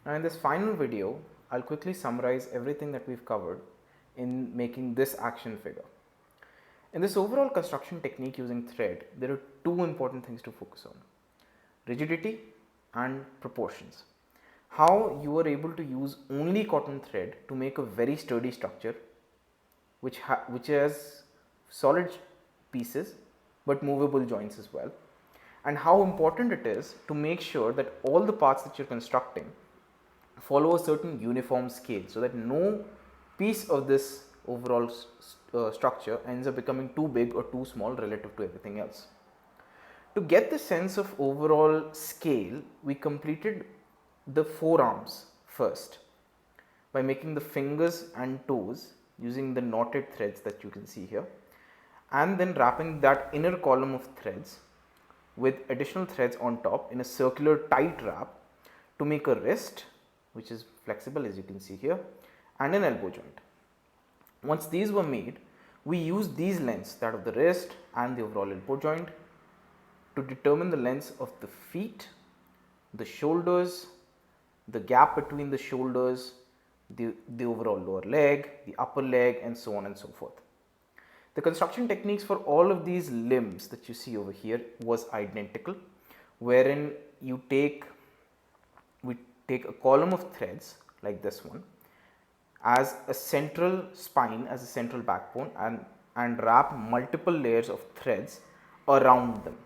Now in this final video, I'll quickly summarize everything that we've covered in making this action figure. In this overall construction technique using thread, there are two important things to focus on: rigidity and proportions. How you are able to use only cotton thread to make a very sturdy structure which has solid pieces but movable joints as well, and how important it is to make sure that all the parts that you're constructing follow a certain uniform scale, so that no piece of this overall structure ends up becoming too big or too small relative to everything else. To get the sense of overall scale, we completed the forearms first by making the fingers and toes using the knotted threads that you can see here, and then wrapping that inner column of threads with additional threads on top in a circular tight wrap to make a wrist, which is flexible as you can see here, and an elbow joint. Once these were made, we used these lengths, that of the wrist and the overall elbow joint, to determine the lengths of the feet, the shoulders, the gap between the shoulders, the overall lower leg, the upper leg, and so on and so forth. The construction techniques for all of these limbs that you see over here was identical, wherein we take a column of threads like this one as a central spine, as a central backbone, and wrap multiple layers of threads around them.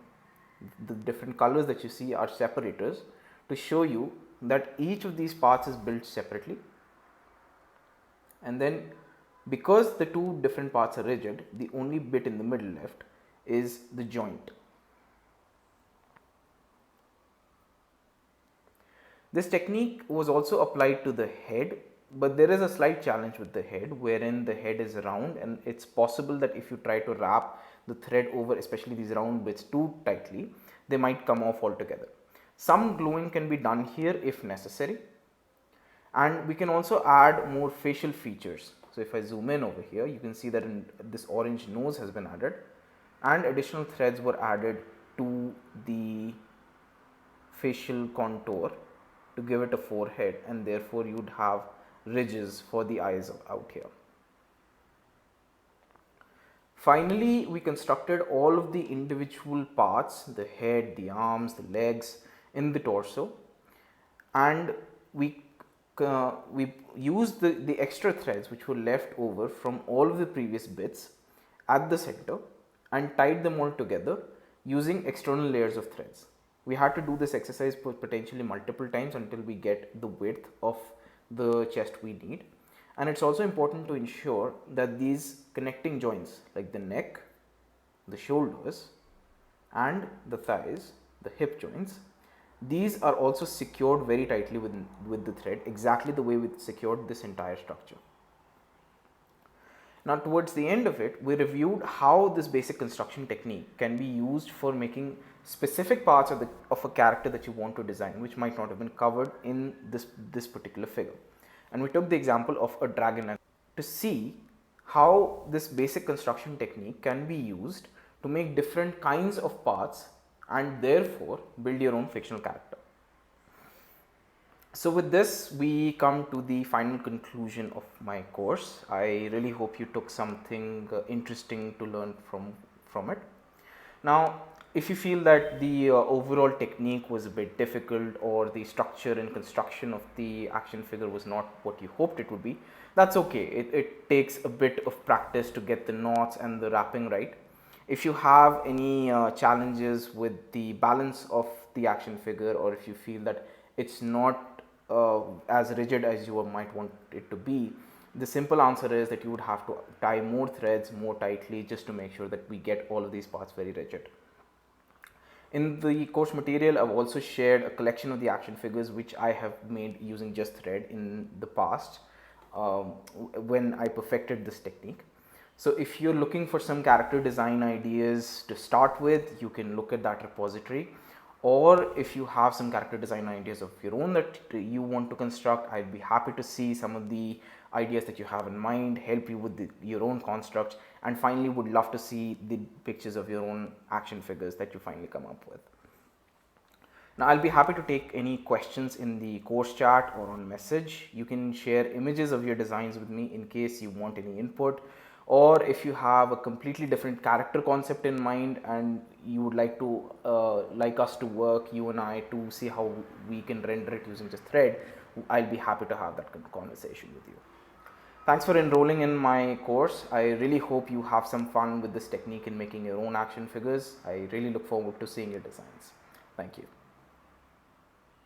The different colors that you see are separators to show you that each of these parts is built separately, and then because the two different parts are rigid, the only bit in the middle left is the joint. This technique was also applied to the head, but there is a slight challenge with the head, wherein the head is round, and it's possible that if you try to wrap the thread over especially these round bits too tightly, they might come off altogether. Some gluing can be done here if necessary, and we can also add more facial features. So if I zoom in over here, you can see that this orange nose has been added, and additional threads were added to the facial contour to give it a forehead, and therefore you would have ridges for the eyes out here. Finally, we constructed all of the individual parts, the head, the arms, the legs, in the torso, and we used the extra threads which were left over from all of the previous bits at the center and tied them all together using external layers of threads. We had to do this exercise potentially multiple times until we get the width of the chest we need. And it's also important to ensure that these connecting joints like the neck, the shoulders, and the thighs, the hip joints, these are also secured very tightly with the thread, exactly the way we secured this entire structure. Now towards the end of it, we reviewed how this basic construction technique can be used for making specific parts of a character that you want to design, which might not have been covered in this particular figure. And we took the example of a dragon to see how this basic construction technique can be used to make different kinds of parts and therefore build your own fictional character. So with this, we come to the final conclusion of my course. I really hope you took something interesting to learn from it. Now, if you feel that the overall technique was a bit difficult, or the structure and construction of the action figure was not what you hoped it would be, that's okay. It takes a bit of practice to get the knots and the wrapping right. If you have any challenges with the balance of the action figure, or if you feel that it's not as rigid as you might want it to be, the simple answer is that you would have to tie more threads more tightly just to make sure that we get all of these parts very rigid. In the course material, I've also shared a collection of the action figures which I have made using just thread in the past when I perfected this technique. So if you're looking for some character design ideas to start with, you can look at that repository. Or if you have some character design ideas of your own that you want to construct, I'd be happy to see some of the ideas that you have in mind, help you with your own constructs, and finally would love to see the pictures of your own action figures that you finally come up with. Now, I'll be happy to take any questions in the course chat or on message. You can share images of your designs with me in case you want any input, or if you have a completely different character concept in mind and you would like to like us to work, you and I, to see how we can render it using just thread, I'll be happy to have that conversation with you. Thanks for enrolling in my course. I really hope you have some fun with this technique in making your own action figures. I really look forward to seeing your designs. Thank you.